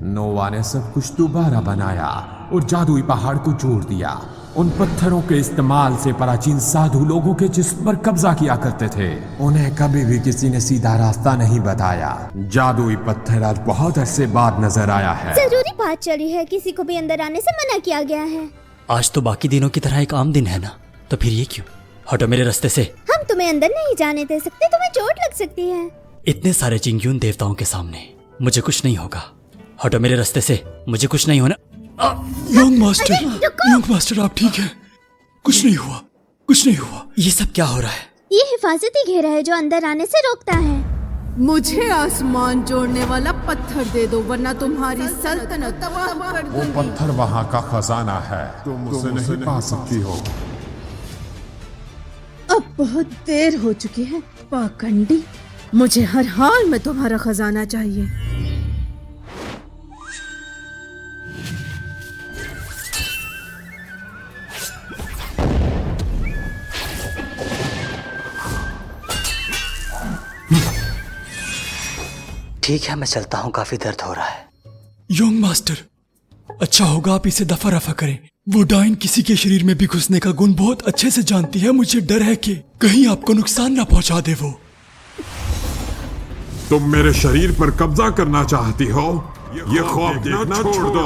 नोवा ने सब कुछ दोबारा बनाया और जादुई पहाड़ को जोड़ दिया। उन पत्थरों के इस्तेमाल से प्राचीन साधु लोगों के जिस्म पर कब्जा किया करते थे। उन्हें कभी भी किसी ने सीधा रास्ता नहीं बताया। जादुई पत्थर आज बहुत अरसे बाद नजर आया है। जरूरी बात चली है, किसी को भी अंदर आने से मना किया गया है। आज तो बाकी दिनों की तरह एक आम दिन है ना, तो फिर ये क्यों? हटो मेरे रास्ते से। हम तुम्हें अंदर नहीं जाने दे सकते, तुम्हें चोट लग सकती है। इतने सारे चिंग्यून देवताओं के सामने मुझे कुछ नहीं होगा। हटो मेरे रास्ते से, मुझे कुछ नहीं होना। यंग मास्टर आप ठीक है? कुछ नहीं हुआ, कुछ नहीं हुआ। ये सब क्या हो रहा है? ये हिफाजती घेरा है जो अंदर आने से रोकता है। मुझे आसमान जोड़ने वाला पत्थर दे दो, वरना तुम्हारी सल्तनत तबाह कर दूंगी। वो पत्थर वहाँ का खजाना है, तुम उसे नहीं पा सकती हो। अब बहुत देर हो चुकी है पाखंडी, मुझे हर हाल में तुम्हारा खजाना चाहिए। ठीक है, मैं चलता हूँ, काफी दर्द हो रहा है। यंग मास्टर, अच्छा होगा आप इसे दफा रफा करें। वो डाइन किसी के शरीर में भी घुसने का गुण बहुत अच्छे से जानती है। मुझे डर है कि कहीं आपको नुकसान ना पहुंचा दे वो। तुम मेरे शरीर पर कब्जा करना चाहती हो? ये ख्वाब देखना छोड़ दो।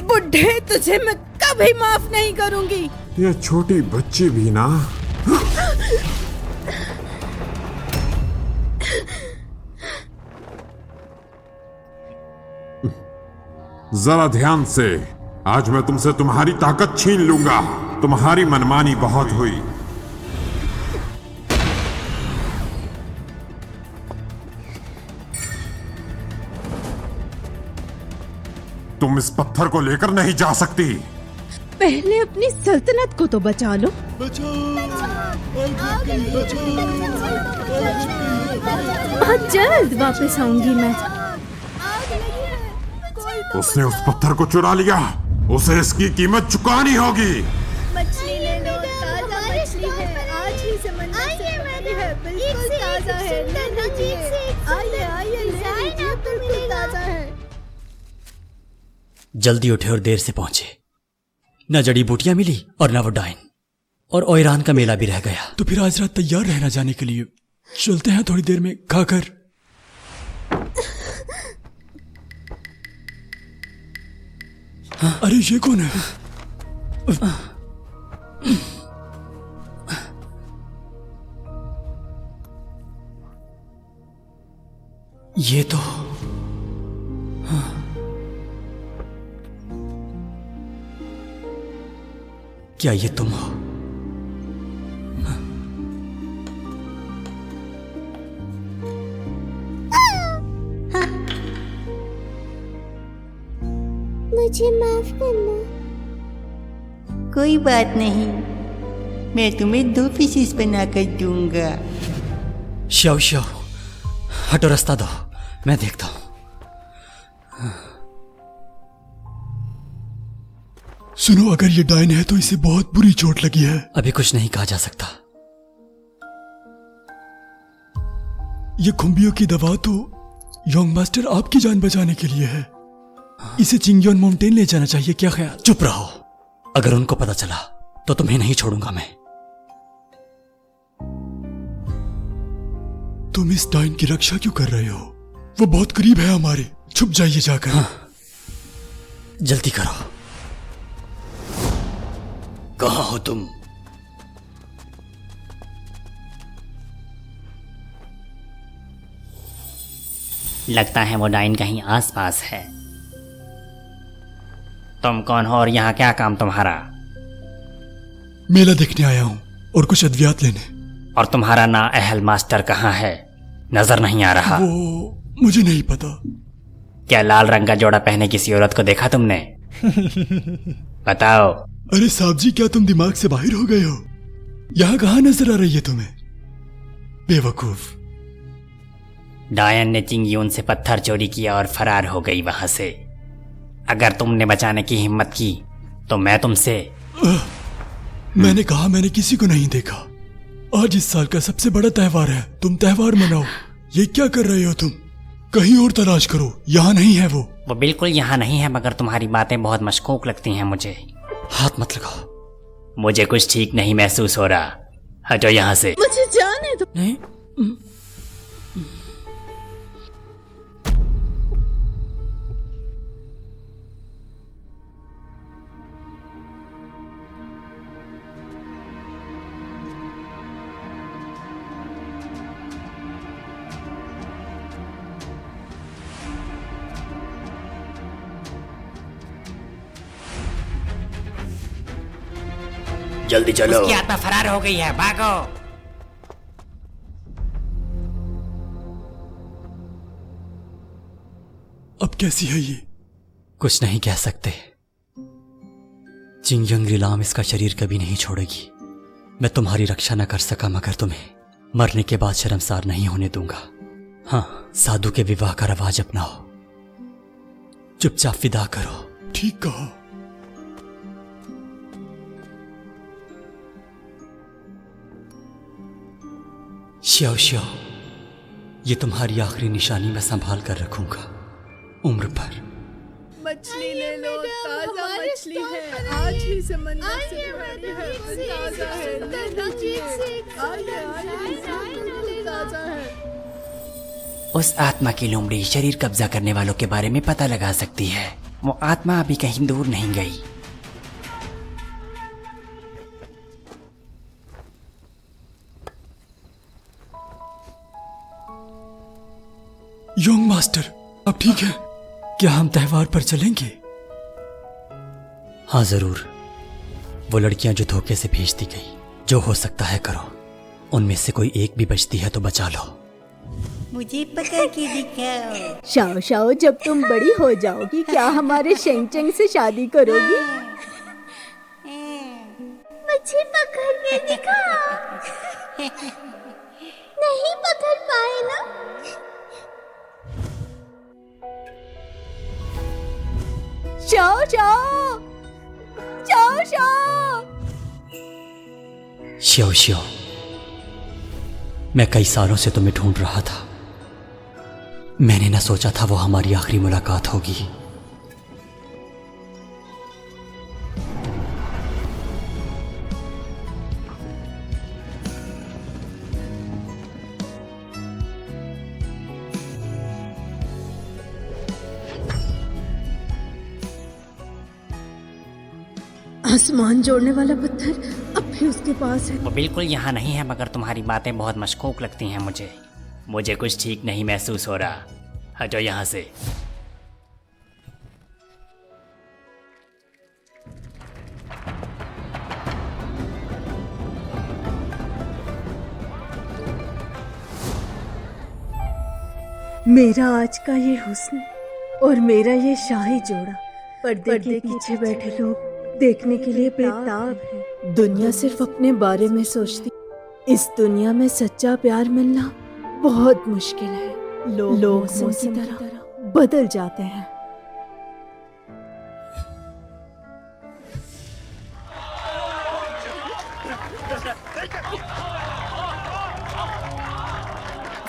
बुढ़े, तुझे मैं कभी माफ नहीं करूंगी। ये छोटी बच्ची भी ना। जरा ध्यान से, आज मैं तुमसे तुम्हारी ताकत छीन लूंगा। तुम्हारी मनमानी बहुत हुई। तुम इस पत्थर को लेकर नहीं जा सकती। पहले अपनी सल्तनत को तो बचा लो। बहुत जल्द वापस आऊंगी मैं। उसने उस पत्थर को चुरा लिया, उसे इसकी कीमत चुकानी होगी। मछली ले लो, ताजा मछली है, आज ही समंदर से पकड़ी है, बिल्कुल ताजा है। आइए आइए, बिल्कुल ताजा है। जल्दी उठे और देर से पहुंचे। न जड़ी बूटियां मिली और न वो डाइन, और ओइरान का मेला भी रह गया। तो फिर आज रात तैयार रहना जाने के लिए। चलते हैं थोड़ी देर में खाकर। अरे ये कौन है? ये तो क्या ये तुम हो? मुझे माफ करना। कोई बात नहीं, मैं तुम्हें 2 पीसेस बनाकर दूंगा। शाओ शाओ, हटो, रास्ता दो, मैं देखता हूं। सुनो, अगर ये डाइन है तो इसे बहुत बुरी चोट लगी है। अभी कुछ नहीं कहा जा सकता। ये खुम्बियों की दवा तो यंग मास्टर आपकी जान बचाने के लिए है। इसे चिंग्योन माउंटेन ले जाना चाहिए, क्या ख्याल? चुप रहो, अगर उनको पता चला तो तुम्हें नहीं छोड़ूंगा मैं। तुम इस डाइन की रक्षा क्यों कर रहे हो? वो बहुत करीब है हमारे। छुप जाइए जाकर। हाँ, जल्दी करो। कहाँ हो तुम? लगता है वो डाइन कहीं आसपास है। तुम कौन हो और यहाँ क्या काम तुम्हारा? मेला देखने आया हूँ और कुछ अद्वियात लेने। और तुम्हारा नाअहल मास्टर कहाँ है? नजर नहीं आ रहा। वो मुझे नहीं पता। क्या लाल रंग का जोड़ा पहने किसी औरत को देखा तुमने? बताओ। अरे साहब जी, क्या तुम दिमाग से बाहर हो गए हो? यहाँ कहाँ नजर आ रही है तुम्हें, बेवकूफ? डायन ने चिंग्यून से पत्थर चोरी किया और फरार हो गई वहां से। अगर तुमने बचाने की हिम्मत की तो मैं तुमसे। मैंने कहा मैंने किसी को नहीं देखा। आज इस साल का सबसे बड़ा त्योहार है, तुम त्योहार मनाओ। ये क्या कर रहे हो तुम? कहीं और तलाश करो, यहाँ नहीं है वो बिल्कुल यहाँ नहीं है, मगर तुम्हारी बातें बहुत मशकूक लगती हैं मुझे। हाथ मत लगाओ। मुझे कुछ ठीक नहीं महसूस हो रहा। हटो यहाँ से। मुझे जाने दो। नहीं, जल्दी चलो। उसकी आत्मा फरार हो गई है, भागो। अब कैसी है ये? कुछ नहीं कह सकते। चिंगयंग रिलाम इसका शरीर कभी नहीं छोड़ेगी। मैं तुम्हारी रक्षा न कर सका, मगर तुम्हें मरने के बाद शर्मसार नहीं होने दूंगा। हाँ, साधु के विवाह का रवाज अपनाओ, चुपचाप विदा करो। ठीक कहा। श्याओ श्याओ, ये तुम्हारी आखिरी निशानी मैं संभाल कर रखूंगा उम्र भर। मछली ले लो, ताजा मछली है, आज ही समंदर से पकड़ी है, ताजा है, ले लीजिए। आइए आइए, ताजा है। उस आत्मा की लोमड़ी शरीर कब्जा करने वालों के बारे में पता लगा सकती है। वो आत्मा अभी कहीं दूर नहीं गई। योंग मास्टर, अब ठीक है? क्या हम त्योहार पर चलेंगे? हाँ जरूर। वो लड़कियां जो धोखे से भेज दी गई, जो हो सकता है करो। उनमें से कोई एक भी बचती है तो बचा लो। मुझे पकड़ के दिखाओ। शाओ शाओ, जब तुम बड़ी हो जाओगी क्या हमारे शेंग चेंग से शादी करोगी? मुझे पकड़ के दिखाओ। नहीं पकड़ पाए ना? Shao Shao, Shao Shao. Show show, मैं कई सालों से तुम्हें ढूंढ रहा था। मैंने न सोचा था वो हमारी आखिरी मुलाकात होगी। आसमान जोड़ने वाला पत्थर अब भी उसके पास है। वो बिल्कुल यहाँ नहीं है, मगर तुम्हारी बातें बहुत मशकूक लगती हैं मुझे कुछ ठीक नहीं महसूस हो रहा। हटो यहाँ से। मेरा आज का ये हुस्न और मेरा ये शाही जोड़ा पर्दे के पीछे बैठे लोग देखने के लिए बेताब है। दुनिया सिर्फ अपने बारे में सोचती। इस दुनिया में सच्चा प्यार मिलना बहुत मुश्किल है। लोग मौसम की तरह बदल जाते हैं।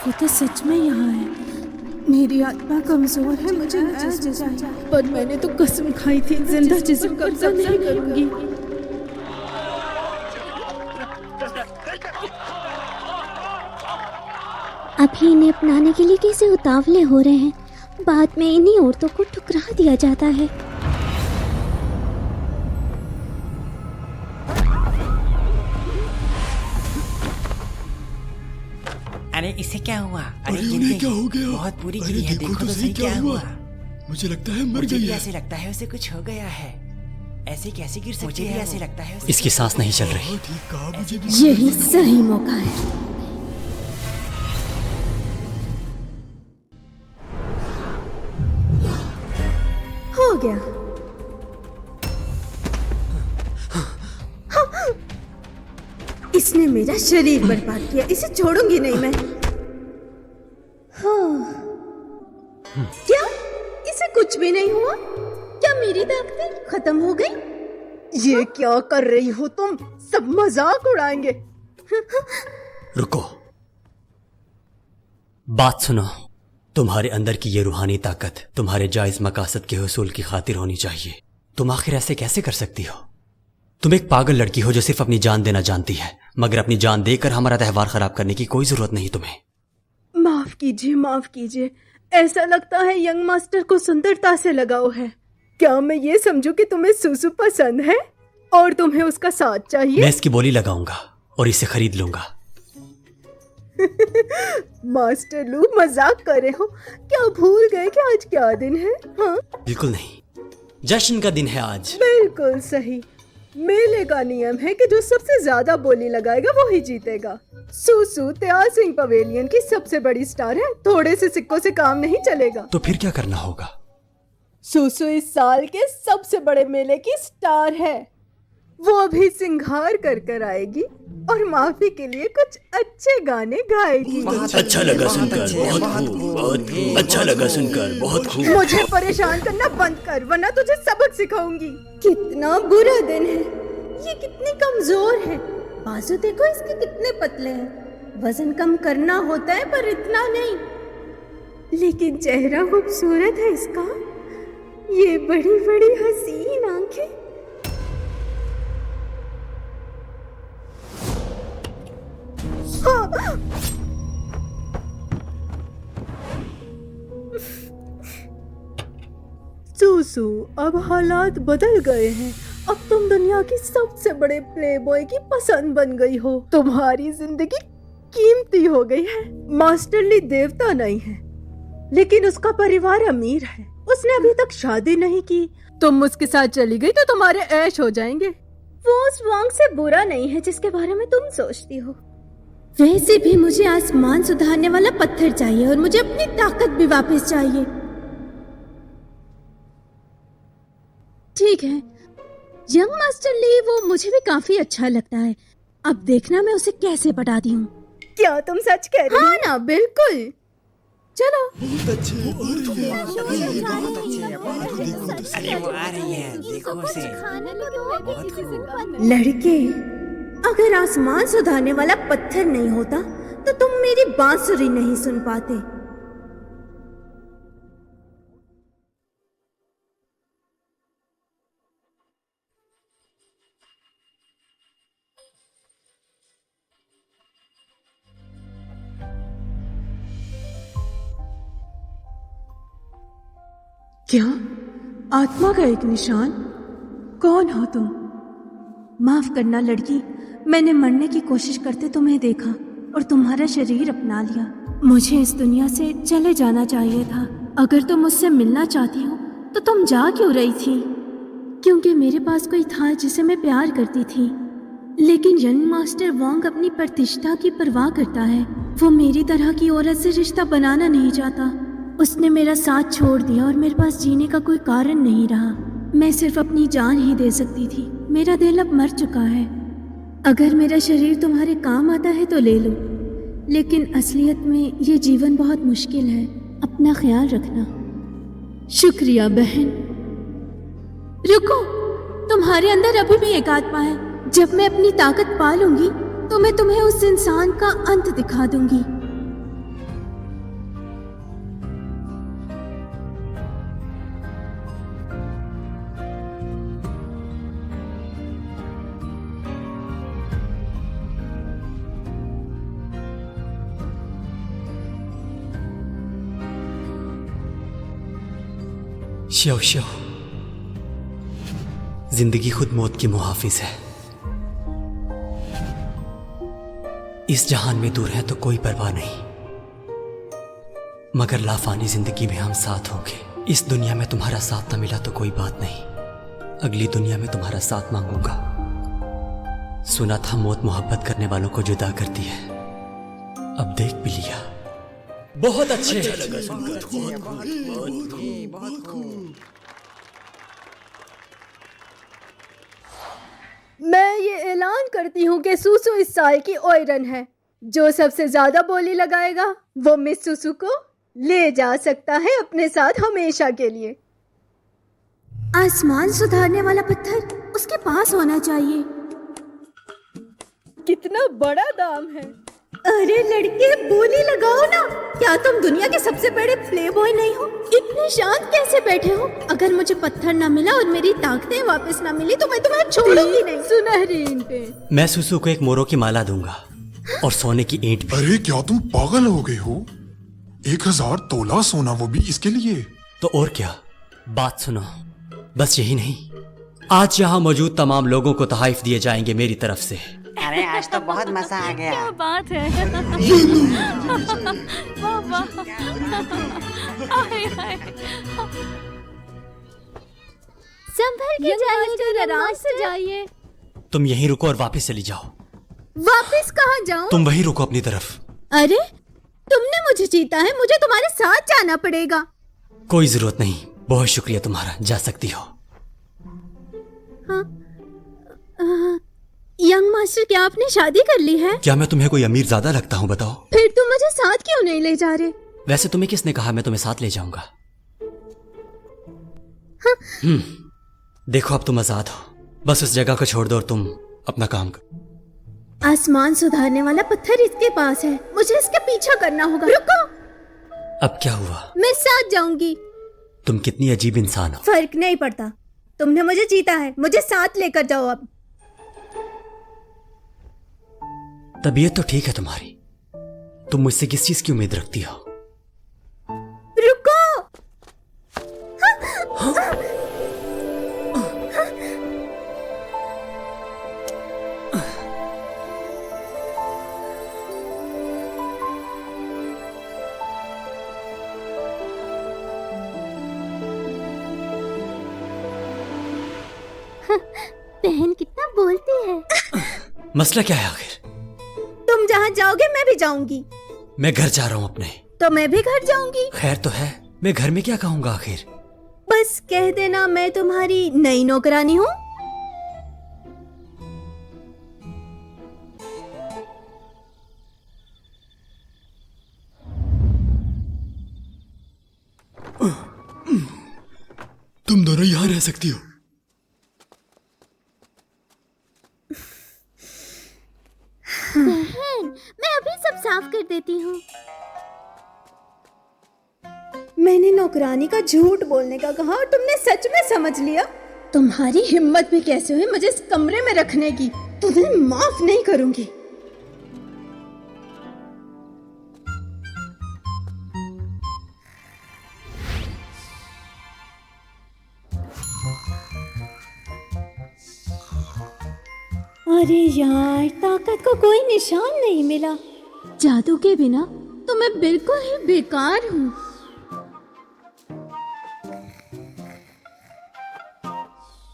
वो तो सच में यहाँ है। मेरी आत्मा कमजोर है, मुझे नया जिस्म चाहिए। पर मैंने तो कसम खाई थी जिंदा जिस्म कब्जा नहीं करूंगी। अभी इन्हें अपनाने के लिए कैसे उतावले हो रहे हैं। बाद में इन्हीं औरतों को ठुकरा दिया जाता है। अरे इसे क्या हुआ? अरे उन्हें क्या हो गया? बहुत बुरी अरे गिरी है। देखो तो सही क्या हुआ। मुझे लगता है मर मुझे गई भी है। ऐसे लगता है उसे कुछ हो गया है। ऐसे कैसे गिर सकती है? मुझे भी ऐसे लगता है इसकी सांस नहीं चल रही। हाँ, ठीक कहा, मुझे भी यही सही मौका है। हो गया। इसने मेरा शरीर बर्बाद किया, इसे छोड़ूंगी नहीं मैं। क्या इसे कुछ भी नहीं हुआ? क्या मेरी ताकतें खत्म हो गई? ये क्या कर रही हो तुम? सब मजाक उड़ाएंगे। रुको, बात सुनो। तुम्हारे अंदर की ये रूहानी ताकत तुम्हारे जायज मकासद के हुसूल की खातिर होनी चाहिए। तुम आखिर ऐसे कैसे कर सकती हो? तुम एक पागल लड़की हो जो सिर्फ अपनी जान देना जानती है, मगर अपनी जान देकर हमारा त्यौहार खराब करने की कोई जरूरत नहीं तुम्हें। माफ कीजिए, माफ कीजिए। ऐसा लगता है यंग मास्टर को सुंदरता से लगाव है। क्या मैं ये समझूं कि तुम्हें सुसु पसंद है और तुम्हें उसका साथ चाहिए? मैं इसकी बोली लगाऊंगा और इसे खरीद लूंगा। मास्टर लू, मजाक कर रहे हो क्या? भूल गए कि आज क्या दिन है? हाँ, बिल्कुल नहीं, जश्न का दिन है आज। बिल्कुल सही। मेले का नियम है कि जो सबसे ज्यादा बोली लगाएगा वो ही जीतेगा। सुसु त्याल सिंह पवेलियन की सबसे बड़ी स्टार है, थोड़े से सिक्कों से काम नहीं चलेगा। तो फिर क्या करना होगा? सुसु इस साल के सबसे बड़े मेले की स्टार है। वो अभी सिंगार कर कर आएगी और माफी के लिए कुछ अच्छे गाने गाएगी। अच्छा लगा सुनकर, बहुत खूब, बहुत खूब। अच्छा लगा सुनकर, बहुत खूब। मुझे परेशान करना बंद कर, वरना तुझे सबक सिखाऊंगी। कितना बुरा दिन है। ये कितनी कमजोर है। बाजू देखो इसके कितने पतले हैं। वजन कम करना होता है पर इतना नहीं। लेकिन चेहरा खूबसूरत है इसका। ये बड़ी बड़ी हसीन आंखें। सुसु, अब हालात बदल गए हैं। अब तुम दुनिया की सबसे बड़े प्लेबॉय की पसंद बन गई हो। तुम्हारी जिंदगी कीमती हो गई है। मास्टर ली देवता नहीं है, लेकिन उसका परिवार अमीर है। उसने अभी तक शादी नहीं की। तुम उसके साथ चली गई तो तुम्हारे ऐश हो जाएंगे। वो उस वांग से बुरा नहीं है जिसके बारे में तुम सोचती हो। वैसे भी मुझे आसमान सुधारने वाला पत्थर चाहिए और मुझे अपनी ताकत भी वापस चाहिए। ठीक है, यंग मास्टर ली वो मुझे भी काफी अच्छा लगता है। अब देखना मैं उसे कैसे पटाती हूँ। क्या तुम सच कह रही हो? हाँ ना, बिल्कुल। चलो। अरे वो आ रही है, देखो उसे। लड़के, अगर आसमान सुधारने वाला पत्थर नहीं होता तो तुम मेरी बांसुरी नहीं सुन पाते। क्या? आत्मा का एक निशान? कौन हो तुम? माफ करना लड़की, मैंने मरने की कोशिश करते तुम्हें देखा और तुम्हारा शरीर अपना लिया। मुझे इस दुनिया से चले जाना चाहिए था। अगर तुम मुझसे मिलना चाहती हो तो तुम जा क्यों रही थी? क्योंकि मेरे पास कोई था जिसे मैं प्यार करती थी, लेकिन यंग मास्टर वांग अपनी प्रतिष्ठा की परवाह करता है। वो मेरी तरह की औरत से रिश्ता बनाना नहीं चाहता। उसने मेरा साथ छोड़ दिया और मेरे पास जीने का कोई कारण नहीं रहा। मैं सिर्फ अपनी जान ही दे सकती थी। मेरा दिल अब मर चुका है। अगर मेरा शरीर तुम्हारे काम आता है तो ले लो, लेकिन असलियत में ये जीवन बहुत मुश्किल है। अपना ख्याल रखना। शुक्रिया बहन। रुको, तुम्हारे अंदर अभी भी एक आत्मा है। जब मैं अपनी ताकत पा लूंगी तो मैं तुम्हें उस इंसान का अंत दिखा दूंगी। श्यो श्यो, जिंदगी खुद मौत की मुहाफिज है। इस जहान में दूर है तो कोई परवाह नहीं, मगर लाफानी जिंदगी में हम साथ होंगे। इस दुनिया में तुम्हारा साथ न मिला तो कोई बात नहीं, अगली दुनिया में तुम्हारा साथ मांगूंगा। सुना था मौत मोहब्बत करने वालों को जुदा करती है, अब देख भी लिया। बहुत अच्छे। मैं ये ऐलान करती हूँ कि सुसु इस साल की ओयरन है। जो सबसे ज्यादा बोली लगाएगा वो मिस सुसु को ले जा सकता है अपने साथ हमेशा के लिए। आसमान सुधारने वाला पत्थर उसके पास होना चाहिए। कितना बड़ा दाम है। अरे लड़के, बोली लगाओ ना। क्या तुम दुनिया के सबसे बड़े प्ले बॉय नहीं हो? इतने शांत कैसे बैठे हो? अगर मुझे पत्थर ना मिला और मेरी ताकतें वापस ना मिली तो मैं तुम्हें छोड़ूंगी नहीं। सुनहरी ईंटें। मैं सुसु को एक मोरों की माला दूंगा और सोने की ईंट भी। अरे क्या तुम पागल हो गए हो? 1000 तोला सोना, वो भी इसके लिए? तो और क्या? बात सुनो, बस यही नहीं, आज यहाँ मौजूद तमाम लोगों को तहाइफ दिए जाएंगे मेरी तरफ से। अरे आज तो बहुत मजा आ गया। क्या बात है। वाह वाह। आए हाय। संभल के जाइए, आराम से जाइए। तुम यहीं रुको और वापस चली जाओ। वापस कहाँ जाऊँ? तुम वहीं रुको अपनी तरफ। अरे तुमने मुझे जीता है, मुझे तुम्हारे साथ जाना पड़ेगा। कोई जरूरत नहीं, बहुत शुक्रिया तुम्हारा, जा सकती हो। यंग मास्टर, क्या आपने शादी कर ली है? क्या मैं तुम्हें कोई अमीर ज्यादा लगता हूँ? बताओ। फिर तुम मुझे साथ क्यों नहीं ले जा रहे? वैसे तुम्हें किसने कहा मैं तुम्हें साथ ले जाऊंगा? देखो अब तुम आजाद हो, बस उस जगह को छोड़ दो और तुम अपना काम करो। आसमान सुधारने वाला पत्थर इसके पास है, मुझे इसका पीछा करना होगा। रुको। अब क्या हुआ? मैं साथ जाऊंगी। तुम कितनी अजीब इंसान हो। फर्क नहीं पड़ता, तुमने मुझे जीता है, मुझे साथ लेकर जाओ अब। तबीयत तो ठीक है तुम्हारी, तुम मुझसे किस चीज की उम्मीद रखती हो? रुको। बहन कितना बोलती है। मसला क्या है आखिर? तुम जहाँ जाओगे मैं भी जाऊंगी। मैं घर जा रहा हूँ अपने। तो मैं भी घर जाऊंगी। खैर तो है, मैं घर में क्या कहूँगा आखिर? बस कह देना मैं तुम्हारी नई नौकरानी हूँ। तुम दोनों यहाँ रह सकती हो। बहन, मैं अभी सब साफ कर देती हूँ। मैंने नौकरानी का झूठ बोलने का कहा और तुमने सच में समझ लिया। तुम्हारी हिम्मत भी कैसे हुई मुझे इस कमरे में रखने की? तुम्हें माफ नहीं करूंगी। अरे यार, ताकत को कोई निशान नहीं मिला। जादू के बिना तो मैं बिल्कुल ही बेकार हूँ।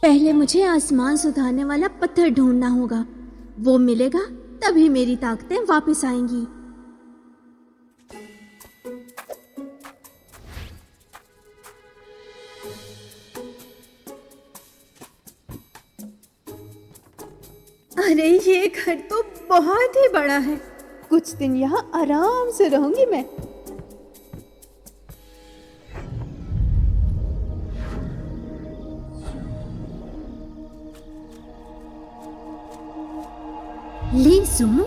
पहले मुझे आसमान सुधारने वाला पत्थर ढूंढना होगा, वो मिलेगा तभी मेरी ताकतें वापस आएंगी। अरे ये घर तो बहुत ही बड़ा है, कुछ दिन यहाँ आराम से रहूंगी मैं। ली सुनो,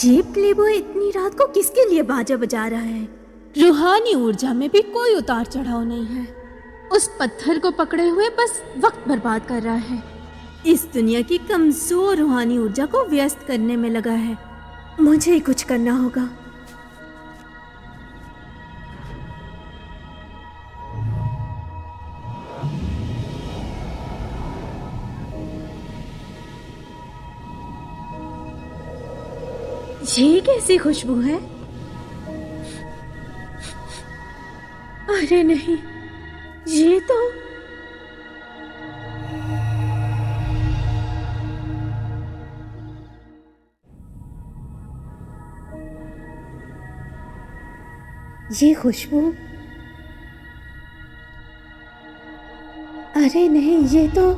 ये प्लेबॉय इतनी रात को किसके लिए बाजा बजा रहा है? रूहानी ऊर्जा में भी कोई उतार चढ़ाव नहीं है। उस पत्थर को पकड़े हुए बस वक्त बर्बाद कर रहा है। इस दुनिया की कमजोर रूहानी ऊर्जा को व्यस्त करने में लगा है। मुझे ही कुछ करना होगा। ये कैसी खुशबू है? अरे नहीं, ये तो ये खुशबू, अरे नहीं, ये तो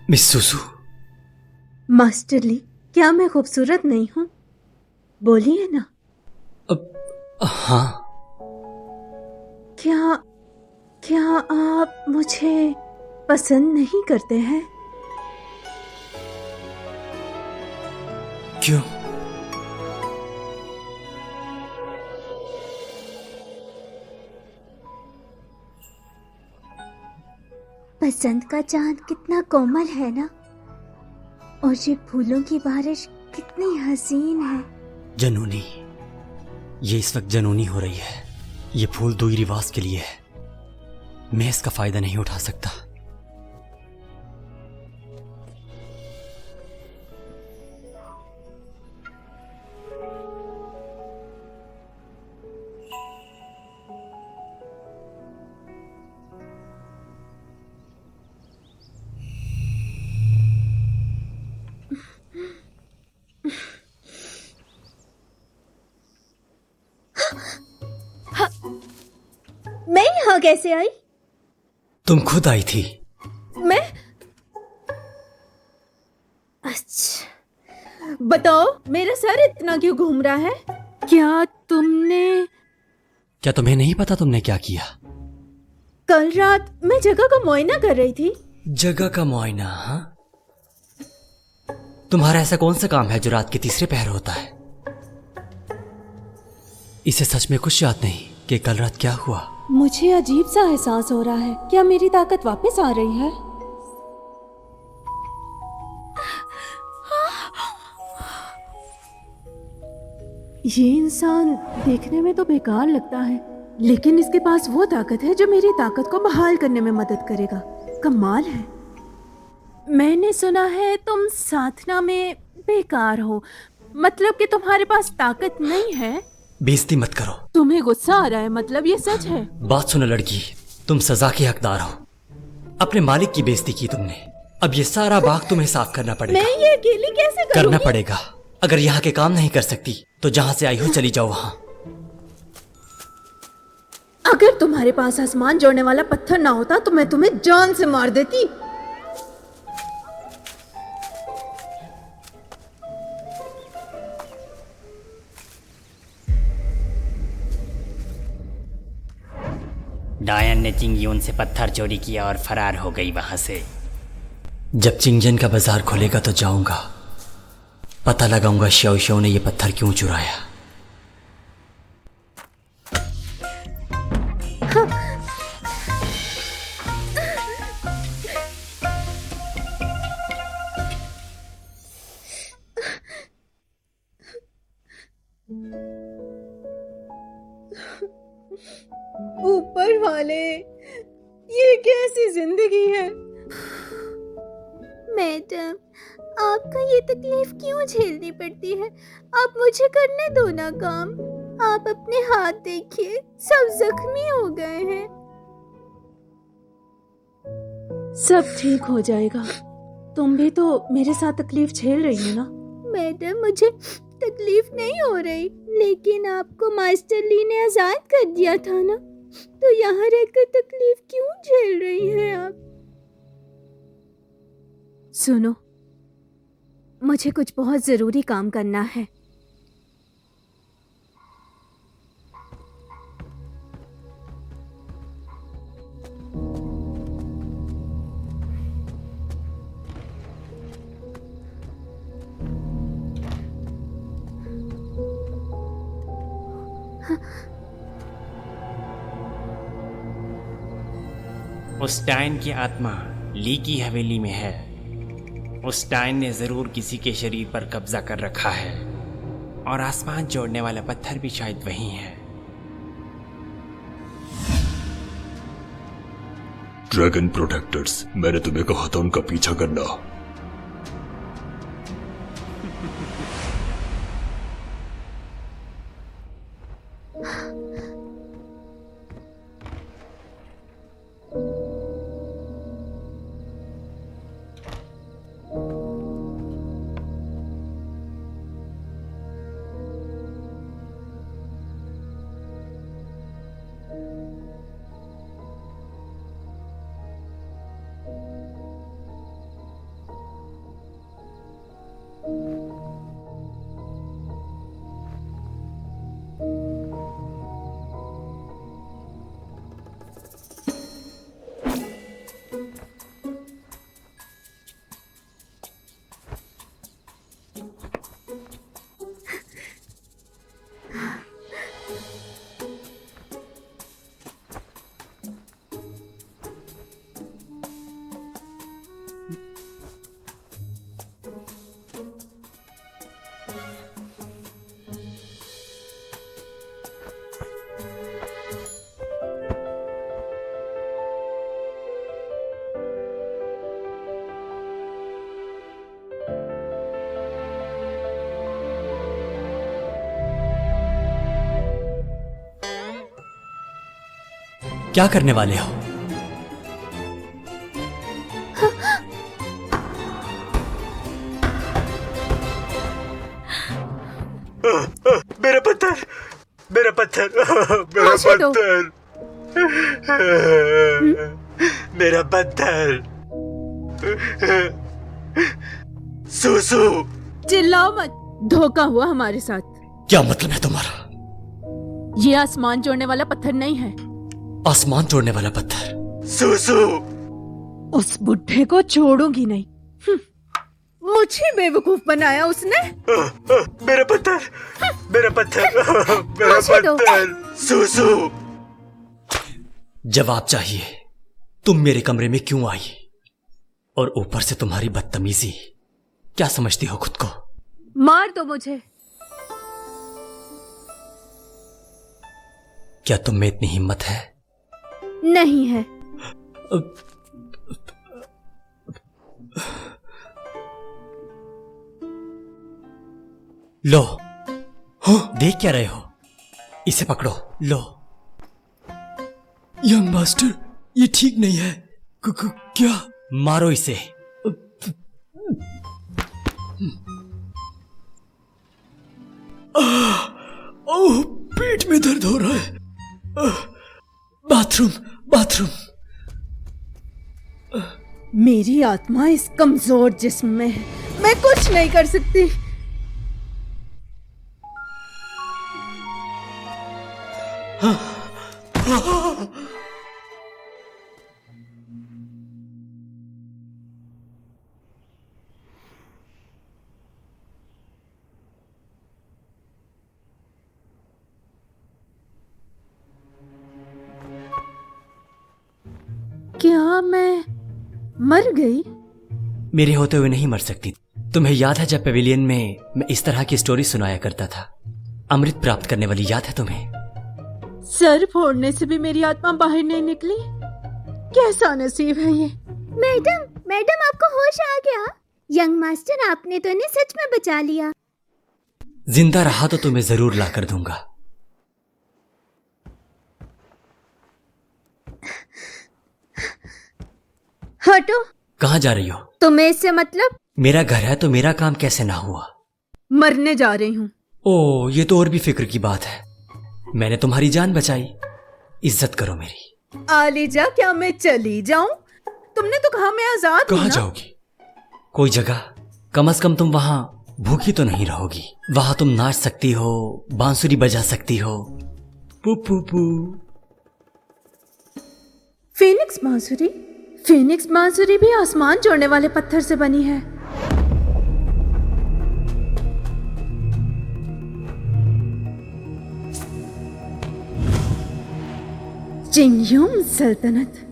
मिस सुसु। मास्टर ली, क्या मैं खूबसूरत नहीं हूँ? बोलिए ना। हाँ। क्या क्या आप मुझे पसंद नहीं करते हैं? क्यों? बसंत का चांद कितना कोमल है ना, और ये फूलों की बारिश कितनी हसीन है। जनूनी, ये इस वक्त जनूनी हो रही है। ये फूल दुई रिवाज के लिए है, मैं इसका फायदा नहीं उठा सकता। मैं यहाँ कैसे आई? तुम खुद आई थी। मैं? अच्छा, बताओ मेरा सर इतना क्यों घूम रहा है? क्या तुम्हें नहीं पता तुमने क्या किया? कल रात मैं जगह का मुआयना कर रही थी। जगह का मुआयना? हाँ, तुम्हारा ऐसा कौन सा काम है जो रात के तीसरे पहर होता है? इसे सच में कुछ याद नहीं कि कल रात क्या हुआ? मुझे अजीब सा एहसास हो रहा है। क्या मेरी ताकत वापस आ रही है? ये इंसान देखने में तो बेकार लगता है, लेकिन इसके पास वो ताकत है जो मेरी ताकत को बहाल करने में मदद करेगा। कमाल है। मैंने सुना है तुम साधना में बेकार हो, मतलब कि तुम्हारे पास ताकत नहीं है। बेइज्जती मत करो। तुम्हें गुस्सा आ रहा है, मतलब ये सच है? बात सुनो लड़की, तुम सजा के हकदार हो। अपने मालिक की बेइज्जती की तुमने, अब ये सारा बाग तुम्हें साफ करना पड़ेगा। मैं ये अकेली कैसे करूंगी? करना पड़ेगा। अगर यहाँ के काम नहीं कर सकती तो जहाँ से आई हो चली जाओ वहाँ। अगर तुम्हारे पास आसमान जोड़ने वाला पत्थर ना होता तो मैं तुम्हें जान से मार देती। डायन ने चिंगयून से पत्थर चोरी किया और फरार हो गई वहां से। जब चिंगजन का बाजार खुलेगा तो जाऊंगा, पता लगाऊंगा श्याओ श्याओ ने ये पत्थर क्यों चुराया। ऊपर वाले, ये कैसी जिंदगी है? मैडम, आपको ये तकलीफ क्यों झेलनी पड़ती है? आप मुझे करने दो ना काम। आप अपने हाथ देखिए, सब जख्मी हो गए हैं। सब ठीक हो जाएगा। तुम भी तो मेरे साथ तकलीफ झेल रही हो ना? मैडम, मुझे तकलीफ नहीं हो रही, लेकिन आपको मास्टर ली ने आजाद कर दिया था ना, तो यहाँ रहकर तकलीफ क्यों झेल रही हैं आप? सुनो, मुझे कुछ बहुत जरूरी काम करना है। उस डायन की आत्मा ली की हवेली में है। उस डायन ने जरूर किसी के शरीर पर कब्जा कर रखा है, और आसमान जोड़ने वाला पत्थर भी शायद वही है। ड्रैगन प्रोटेक्टर्स, मैंने तुम्हें कहा था उनका पीछा करना। क्या करने वाले हो? मेरा पत्थर, मेरा पत्थर, मेरा हाँ, दो। पत्थर, मेरा पत्थर। सुसु। चिल्लाओ मत, धोखा हुआ हमारे साथ। क्या मतलब है तुम्हारा? ये आसमान जोड़ने वाला पत्थर नहीं है। आसमान तोड़ने वाला पत्थर? सुसु। उस बुढ़े को छोड़ूंगी नहीं। मुझे बेवकूफ बनाया उसने। मेरा पत्थर, मेरा पत्थर, मेरा मुझे दो। पत्थर। सुसु। जवाब चाहिए। तुम मेरे कमरे में क्यों आई? और ऊपर से तुम्हारी बदतमीजी। क्या समझती हो खुद को? मार दो मुझे। क्या तुम में इतनी हिम्मत है? नहीं है। लो। हाँ, देख क्या रहे हो? इसे पकड़ो। लो। यंग मास्टर, ये ठीक नहीं है। क्या? मारो इसे। ओह, पेट में दर्द हो रहा है। Bathroom, bathroom. मेरी आत्मा इस कमजोर जिस्म में है, मैं कुछ नहीं कर सकती। क्या मैं मर गई? मेरे होते हुए नहीं मर सकती। तुम्हें याद है जब पेविलियन में मैं इस तरह की स्टोरी सुनाया करता था? अमृत प्राप्त करने वाली, याद है तुम्हें? सर फोड़ने से भी मेरी आत्मा बाहर नहीं निकली। कैसा नसीब है ये। मैडम, मैडम आपको होश आ गया? यंग मास्टर, आपने तो इन्हें सच में बचा लिया। जिंदा रहा तो तुम्हें जरूर ला कर दूंगा। हटो। कहाँ जा रही हो? तुम्हें इससे मतलब? मेरा घर है तो मेरा काम कैसे ना हुआ? मरने जा रही हूँ। ओह, ये तो और भी फिक्र की बात है। मैंने तुम्हारी जान बचाई। इज्जत करो मेरी। आलिजा, क्या मैं चली जाऊं? तुमने तो कहा मैं आजाद हूं कहाँ ना? जाओगी? कोई जगह। कम से कम तुम वहां भूखी तो नहीं रहोगी। वहां तुम नाच सकती हो, बांसुरी बजा सकती हो। पू पू पू। फीनिक्स बांसुरी? फीनिक्स बांसुरी भी आसमान जोड़ने वाले पत्थर से बनी है। चिंगयुम सल्तनत।